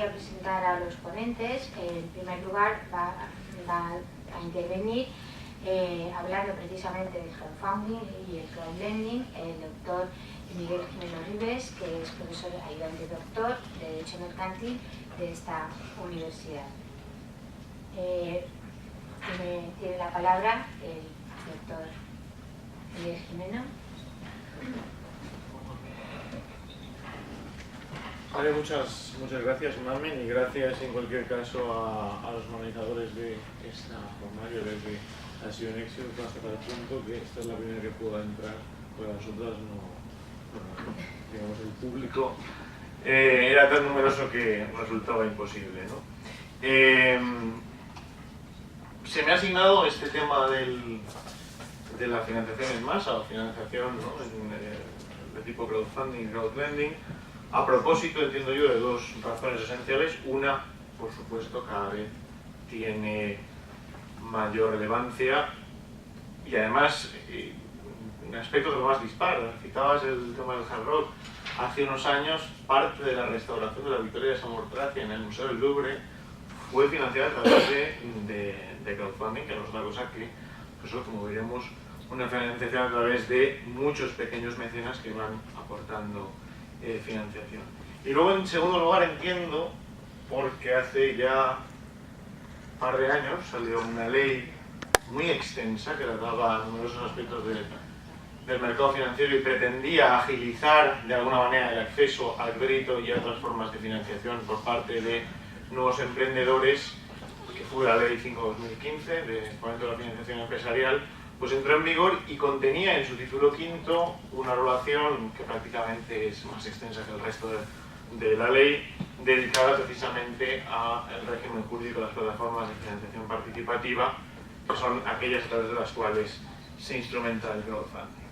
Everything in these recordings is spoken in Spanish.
a presentar a los ponentes. En primer lugar va a intervenir hablando precisamente del crowdfunding y el crowdlending el doctor Miguel Gimeno Ribes, que es profesor ayudante doctor de Derecho Mercantil de esta universidad. Tiene la palabra el doctor Miguel Gimeno. Vale, muchas gracias, Mamen, y gracias en cualquier caso a los organizadores de esta jornada. Yo creo que ha sido un éxito hasta tal punto que esta es la primera que pueda entrar, porque nosotros digamos, el público era tan numeroso que resultaba imposible, ¿no? Se me ha asignado este tema de la financiación en masa o financiación, ¿no?, de tipo crowdfunding y crowdlending, a propósito, entiendo yo, de dos razones esenciales. Una, por supuesto, cada vez tiene mayor relevancia y además un aspecto que lo más dispara. Citabas el tema del hard rock. Hace unos años, parte de la restauración de la Victoria de Samotracia en el Museo del Louvre fue financiada a través de crowdfunding, que no es una cosa que, pues, como diríamos, una financiación a través de muchos pequeños mecenas que van aportando financiación. Y luego, en segundo lugar, entiendo, porque hace ya un par de años salió una ley muy extensa que trataba numerosos aspectos del mercado financiero y pretendía agilizar de alguna manera el acceso al crédito y a otras formas de financiación por parte de nuevos emprendedores, que fue la Ley 5/2015 de Fomento de la Financiación Empresarial. Pues entró en vigor y contenía en su título quinto una regulación que prácticamente es más extensa que el resto de la ley, dedicada precisamente al régimen jurídico de las plataformas de financiación participativa, que son aquellas a través de las cuales se instrumenta el crowdfunding.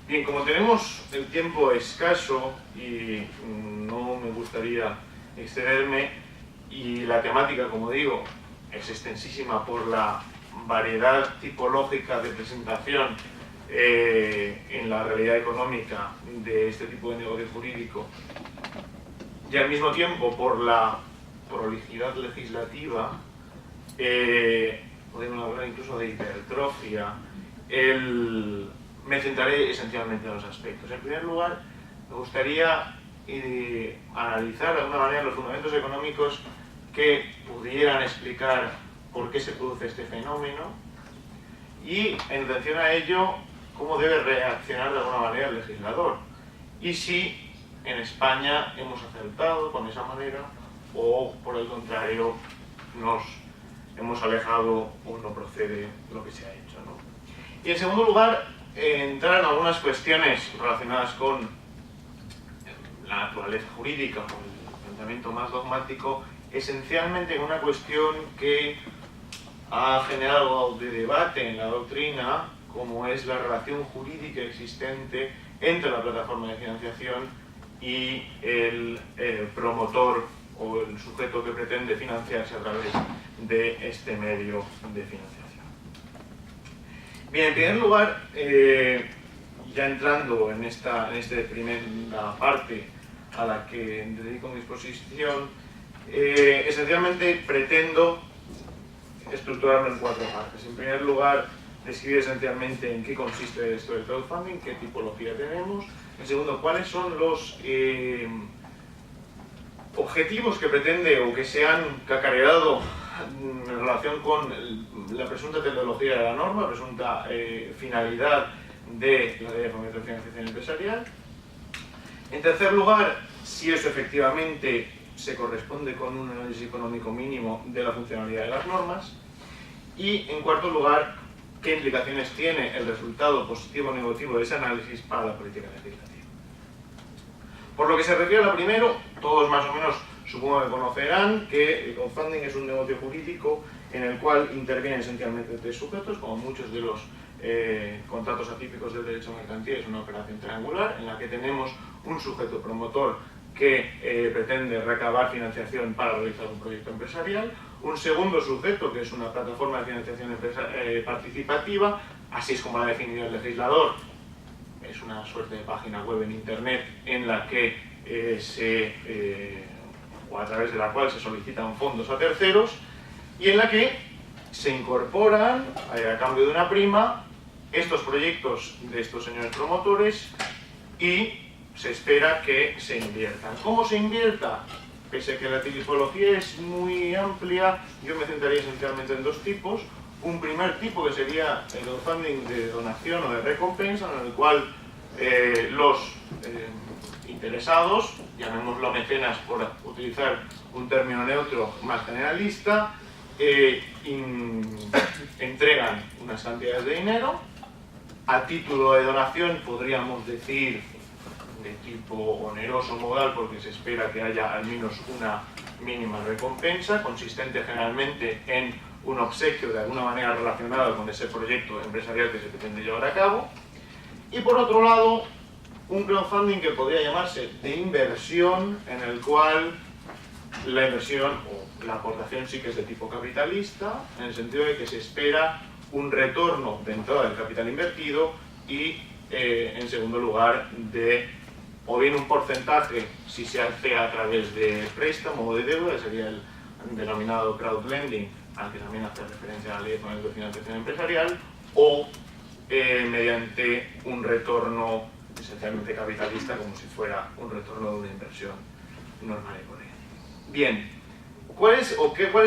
Bien, como tenemos el tiempo escaso y no me gustaría excederme, y la temática, como digo, es extensísima por la variedad tipológica de presentación en la realidad económica de este tipo de negocio jurídico, y al mismo tiempo por la prolijidad legislativa, podemos hablar incluso de hipertrofia, me centraré esencialmente en los aspectos. En primer lugar, me gustaría analizar de alguna manera los fundamentos económicos que pudieran explicar por qué se produce este fenómeno y, en atención a ello, cómo debe reaccionar de alguna manera el legislador, y si en España hemos acertado con esa manera o, por el contrario, nos hemos alejado o no procede lo que se ha hecho, ¿no? Y en segundo lugar, entrar en algunas cuestiones relacionadas con la naturaleza jurídica, con el planteamiento más dogmático, esencialmente en una cuestión que ha generado algo de debate en la doctrina, como es la relación jurídica existente entre la plataforma de financiación y el promotor o el sujeto que pretende financiarse a través de este medio de financiación. Bien, en primer lugar, ya entrando en esta primera parte a la que dedico mi exposición, esencialmente pretendo estructurarlo en cuatro partes. En primer lugar, describir esencialmente en qué consiste esto del crowdfunding, qué tipología tenemos. En segundo, cuáles son los objetivos que pretende o que se han cacareado en relación con la presunta teleología de la norma, presunta finalidad de la Ley de Fomento de Financiación Empresarial. En tercer lugar, si eso efectivamente se corresponde con un análisis económico mínimo de la funcionalidad de las normas. Y en cuarto lugar, qué implicaciones tiene el resultado positivo o negativo de ese análisis para la política legislativa. Por lo que se refiere a lo primero, todos más o menos supongo que conocerán que el crowdfunding es un negocio jurídico en el cual intervienen esencialmente tres sujetos, como muchos de los contratos atípicos del derecho mercantil. Es una operación triangular en la que tenemos un sujeto promotor que pretende recabar financiación para realizar un proyecto empresarial, un segundo sujeto que es una plataforma de financiación participativa, así es como la ha definido el legislador. Es una suerte de página web en internet en la que se o a través de la cual se solicitan fondos a terceros, y en la que se incorporan, a cambio de una prima, estos proyectos de estos señores promotores y se espera que se inviertan. ¿Cómo se invierta? Pese a que la tipología es muy amplia, yo me centraría esencialmente en dos tipos. Un primer tipo que sería el crowdfunding de donación o de recompensa, en el cual los interesados, llamémoslo mecenas por utilizar un término neutro más generalista, entregan unas cantidades de dinero. A título de donación podríamos decir de tipo oneroso modal, porque se espera que haya al menos una mínima recompensa, consistente generalmente en un obsequio de alguna manera relacionado con ese proyecto empresarial que se pretende llevar a cabo. Y por otro lado, un crowdfunding que podría llamarse de inversión, en el cual la inversión o la aportación sí que es de tipo capitalista, en el sentido de que se espera un retorno de entrada del capital invertido y, en segundo lugar, de o bien un porcentaje si se hace a través de préstamo o de deuda, que sería el denominado crowdlending, al que también hace referencia a la Ley de Fomento de Financiación Empresarial, o mediante un retorno esencialmente capitalista, como si fuera un retorno de una inversión normal y corriente. Bien, ¿cuál es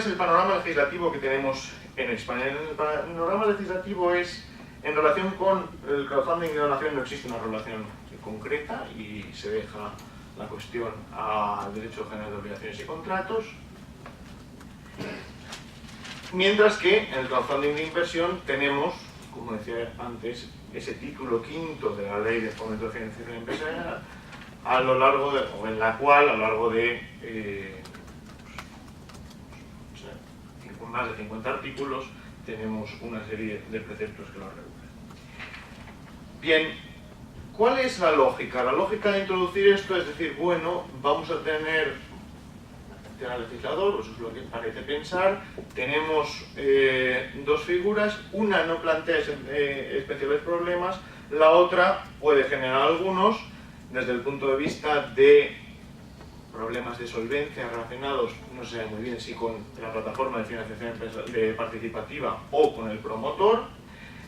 el panorama legislativo que tenemos en España? El panorama legislativo es, en relación con el crowdfunding de donación, no existe una relación concreta y se deja la cuestión al Derecho General de Obligaciones y Contratos, mientras que en el crowdfunding de inversión tenemos, como decía antes, ese título quinto de la Ley de Fomento de Financiación Empresarial, a lo largo de, o en la cual, a lo largo de más de 50 artículos, tenemos una serie de preceptos que lo regulan. Bien, ¿cuál es la lógica? La lógica de introducir esto es decir, bueno, vamos a tener al legislador, eso es lo que parece pensar, tenemos dos figuras, una no plantea especiales problemas, la otra puede generar algunos, desde el punto de vista de problemas de solvencia relacionados, no sé muy bien si con la plataforma de financiación participativa o con el promotor.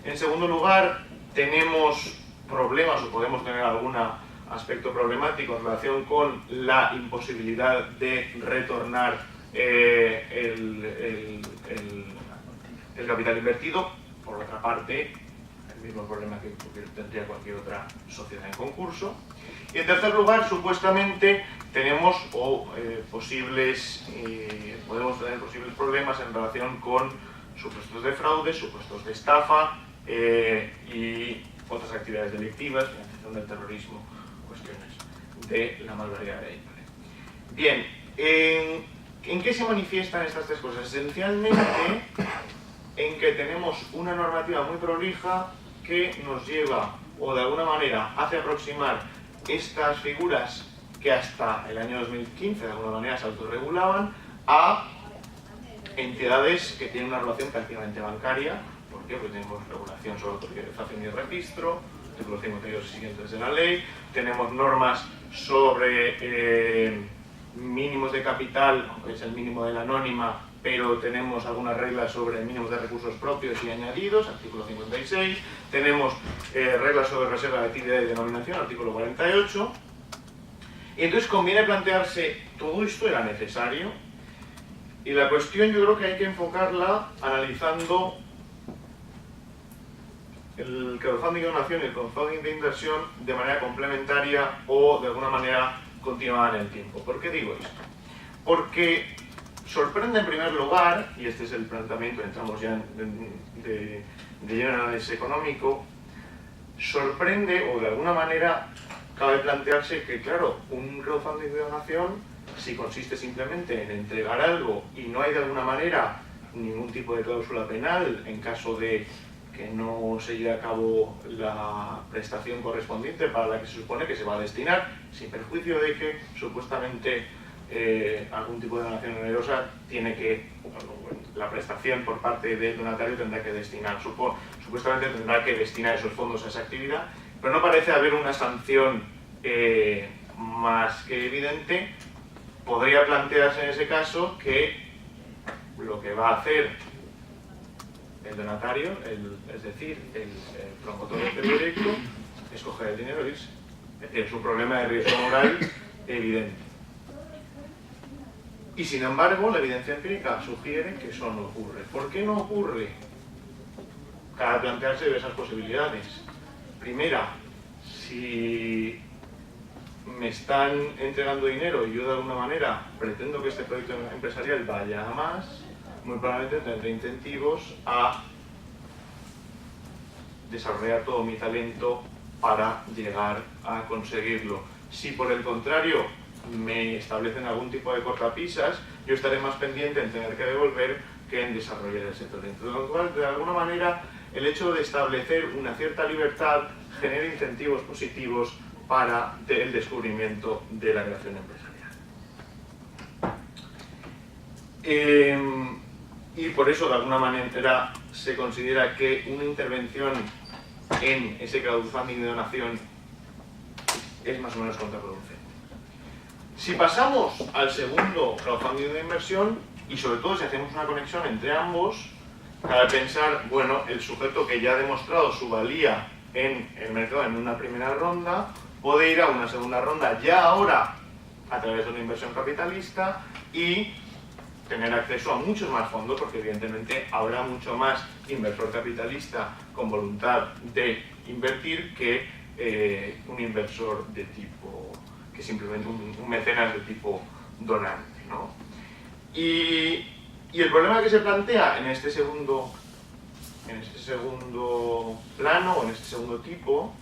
En segundo lugar, tenemos problemas o podemos tener algún aspecto problemático en relación con la imposibilidad de retornar el capital invertido. Por otra parte, el mismo problema que tendría cualquier otra sociedad en concurso. Y en tercer lugar, supuestamente tenemos podemos tener posibles problemas en relación con supuestos de fraude, supuestos de estafa y otras actividades delictivas, financiación del terrorismo, cuestiones de la malverdad de índole. Bien, ¿en qué se manifiestan estas tres cosas? Esencialmente en que tenemos una normativa muy prolija que nos lleva, o de alguna manera hace aproximar estas figuras que hasta el año 2015 de alguna manera se autorregulaban a entidades que tienen una relación prácticamente bancaria. ¿Por qué? Porque tenemos regulación sobre autorización y registro, artículos 52 y siguientes de la ley, tenemos normas sobre mínimos de capital, aunque es el mínimo de la anónima, pero tenemos algunas reglas sobre mínimos de recursos propios y añadidos, artículo 56, tenemos reglas sobre reserva de actividad y denominación, artículo 48, y entonces conviene plantearse, ¿todo esto era necesario? Y la cuestión yo creo que hay que enfocarla analizando el crowdfunding de donación y el crowdfunding de inversión de manera complementaria o de alguna manera continuada en el tiempo. ¿Por qué digo esto? Porque sorprende en primer lugar, y este es el planteamiento, entramos ya de lleno en análisis económico, sorprende o de alguna manera cabe plantearse que, claro, un crowdfunding de donación, si consiste simplemente en entregar algo y no hay de alguna manera ningún tipo de cláusula penal en caso de que no se lleve a cabo la prestación correspondiente para la que se supone que se va a destinar, sin perjuicio de que supuestamente algún tipo de donación onerosa tiene que, la prestación por parte del donatario tendrá que destinar, supuestamente tendrá que destinar esos fondos a esa actividad, pero no parece haber una sanción más que evidente podría plantearse en ese caso que lo que va a hacer el donatario, es decir, el promotor de este proyecto, es coger el dinero e irse. Es decir, es un problema de riesgo moral evidente. Y sin embargo, la evidencia empírica sugiere que eso no ocurre. ¿Por qué no ocurre? Cabe plantearse diversas posibilidades. Primera, si me están entregando dinero y yo de alguna manera pretendo que este proyecto empresarial vaya a más, muy probablemente tendré incentivos a desarrollar todo mi talento para llegar a conseguirlo. Si por el contrario me establecen algún tipo de cortapisas, yo estaré más pendiente en tener que devolver que en desarrollar ese talento. De lo cual, de alguna manera, el hecho de establecer una cierta libertad genera incentivos positivos para el descubrimiento de la creación empresarial. Y por eso, de alguna manera, se considera que una intervención en ese crowdfunding de donación es más o menos contraproducente. Si pasamos al segundo crowdfunding de inversión, y sobre todo si hacemos una conexión entre ambos, cabe pensar, bueno, el sujeto que ya ha demostrado su valía en el mercado en una primera ronda, puede ir a una segunda ronda ya ahora a través de una inversión capitalista y tener acceso a muchos más fondos, porque evidentemente habrá mucho más inversor capitalista con voluntad de invertir que un inversor de tipo, que simplemente un mecenas de tipo donante, ¿no? Y el problema que se plantea en este segundo plano, o en este segundo tipo,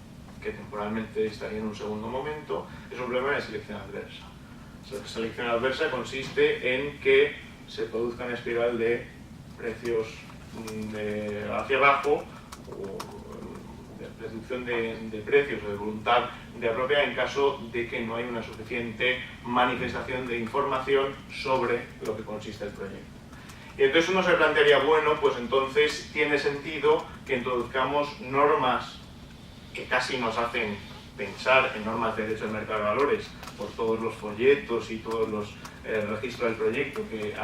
que temporalmente estaría en un segundo momento, es un problema de selección adversa. La selección adversa consiste en que se produzca una espiral de precios hacia abajo, o de reducción de precios o de voluntad de apropiar en caso de que no hay una suficiente manifestación de información sobre lo que consiste el proyecto. Y entonces uno se plantearía, bueno, pues entonces tiene sentido que introduzcamos normas que casi nos hacen pensar en normas de derecho del mercado de valores por todos los folletos y todos los registros del proyecto que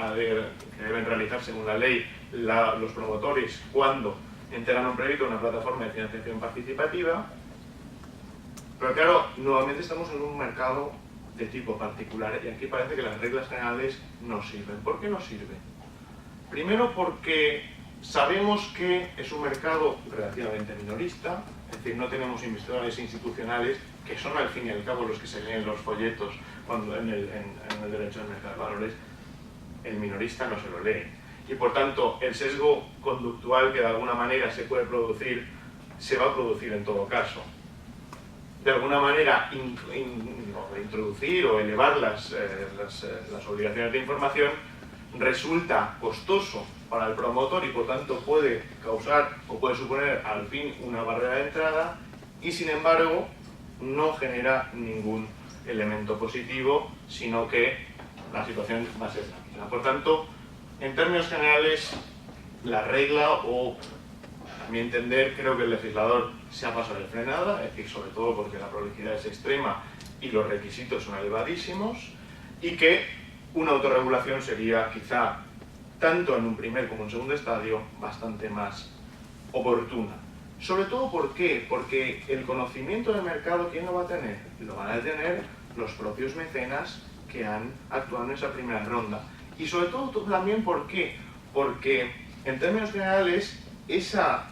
deben realizar según la ley los promotores cuando entregan un proyecto en una plataforma de financiación participativa. Pero claro, nuevamente estamos en un mercado de tipo particular y aquí parece que las reglas generales no sirven. ¿Por qué no sirven? Primero porque sabemos que es un mercado relativamente minorista, es decir, no tenemos investigadores institucionales que son al fin y al cabo los que se leen los folletos cuando en el derecho del mercado de valores. El minorista no se lo lee. Y por tanto, el sesgo conductual que de alguna manera se puede producir, se va a producir en todo caso. De alguna manera, introducir o elevar las obligaciones de información resulta costoso para el promotor y por tanto puede causar o puede suponer al fin una barrera de entrada y sin embargo no genera ningún elemento positivo, sino que la situación va a ser tranquila. Por tanto, en términos generales, la regla, o a mi entender, creo que el legislador se ha pasado de frenada, es decir, sobre todo porque la prolijidad es extrema y los requisitos son elevadísimos, y que una autorregulación sería quizá, tanto en un primer como en un segundo estadio, bastante más oportuna. Sobre todo, ¿por qué? Porque el conocimiento del mercado, ¿quién lo va a tener? Lo van a tener los propios mecenas que han actuado en esa primera ronda. Y sobre todo también, ¿por qué? Porque, en términos generales, esa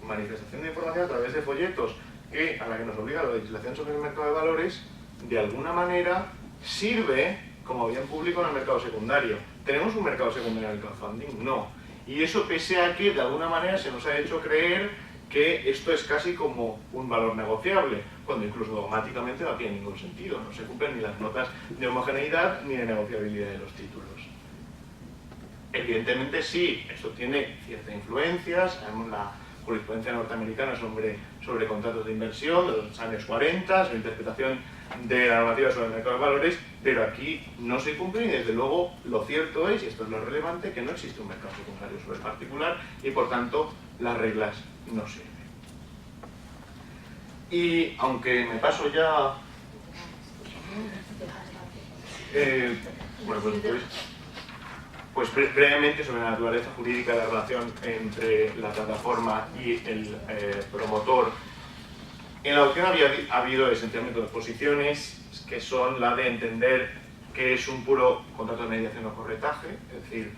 manifestación de información a través de folletos a la que nos obliga la legislación sobre el mercado de valores, de alguna manera sirve como bien público en el mercado secundario. ¿Tenemos un mercado secundario en el crowdfunding? No. Y eso pese a que de alguna manera se nos ha hecho creer que esto es casi como un valor negociable, cuando incluso dogmáticamente no tiene ningún sentido, no se cumplen ni las notas de homogeneidad ni de negociabilidad de los títulos. Evidentemente sí, esto tiene cierta influencia, sabemos la jurisprudencia norteamericana sobre contratos de inversión de los años 40, su interpretación de la normativa sobre el mercado de valores, pero aquí no se cumple y desde luego lo cierto es, y esto es lo relevante, que no existe un mercado secundario sobre el particular y por tanto las reglas no sirven. Y aunque me paso ya Bueno, pues brevemente sobre la naturaleza jurídica de la relación entre la plataforma y el promotor. En la opción ha habido esencialmente dos posiciones, que son la de entender que es un puro contrato de mediación o corretaje, es decir,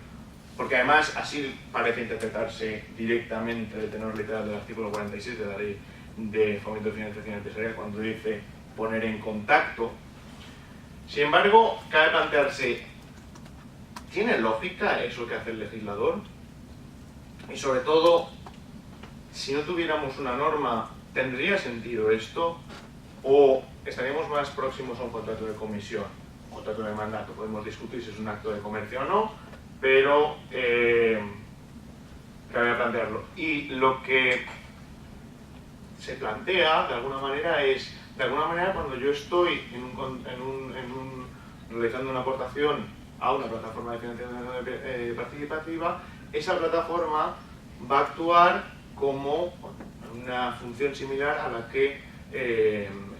porque además así parece interpretarse directamente el tenor literal del artículo 46 de la Ley de Fomento de Financiación Empresarial cuando dice poner en contacto. Sin embargo, cabe plantearse, ¿tiene lógica eso que hace el legislador? Y sobre todo, si no tuviéramos una norma, ¿tendría sentido esto? ¿O estaríamos más próximos a un contrato de comisión, un contrato de mandato? Podemos discutir si es un acto de comercio o no, pero cabe plantearlo. Y lo que se plantea, de alguna manera, es, cuando yo estoy realizando una aportación a una plataforma de financiación participativa, esa plataforma va a actuar como una función similar a la que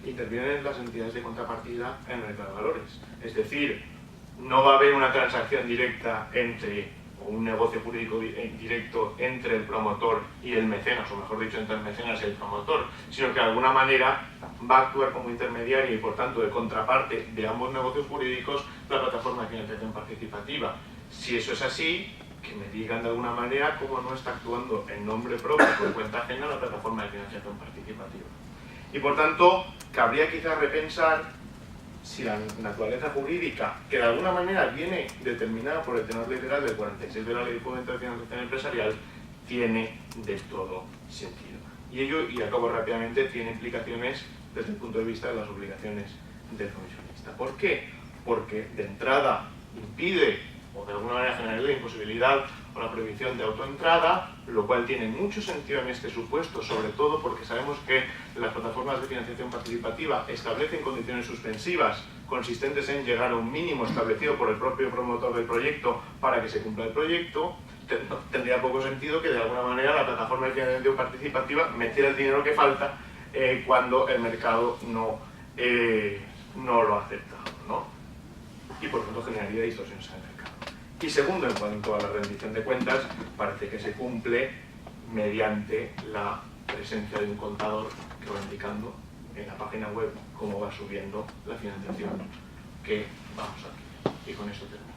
intervienen las entidades de contrapartida en el mercado de valores. Es decir, no va a haber una transacción directa o un negocio jurídico directo entre el promotor y el mecenas, o mejor dicho, entre el mecenas y el promotor, sino que de alguna manera va a actuar como intermediario y por tanto de contraparte de ambos negocios jurídicos la plataforma de financiación participativa. Si eso es así, que me digan de alguna manera cómo no está actuando en nombre propio por cuenta ajena la plataforma de financiación participativa. Y por tanto, cabría quizás repensar si la naturaleza jurídica, que de alguna manera viene determinada por el tenor literal del 46 de la Ley de Fomento de Financiación Empresarial, tiene del todo sentido. Y ello, y acabo rápidamente, tiene implicaciones desde el punto de vista de las obligaciones del comisionista. ¿Por qué? Porque de entrada impide, o de alguna manera genera la imposibilidad o la prohibición de autoentrada, lo cual tiene mucho sentido en este supuesto, sobre todo porque sabemos que las plataformas de financiación participativa establecen condiciones suspensivas consistentes en llegar a un mínimo establecido por el propio promotor del proyecto para que se cumpla el proyecto. Tendría poco sentido que de alguna manera la plataforma de financiación participativa metiera el dinero que falta cuando el mercado no lo acepta, ¿no? Y por tanto generaría distorsiones en el mercado. Y segundo, en cuanto a la rendición de cuentas, parece que se cumple mediante la presencia de un contador que va indicando en la página web cómo va subiendo la financiación que vamos a hacer. Y con esto termino.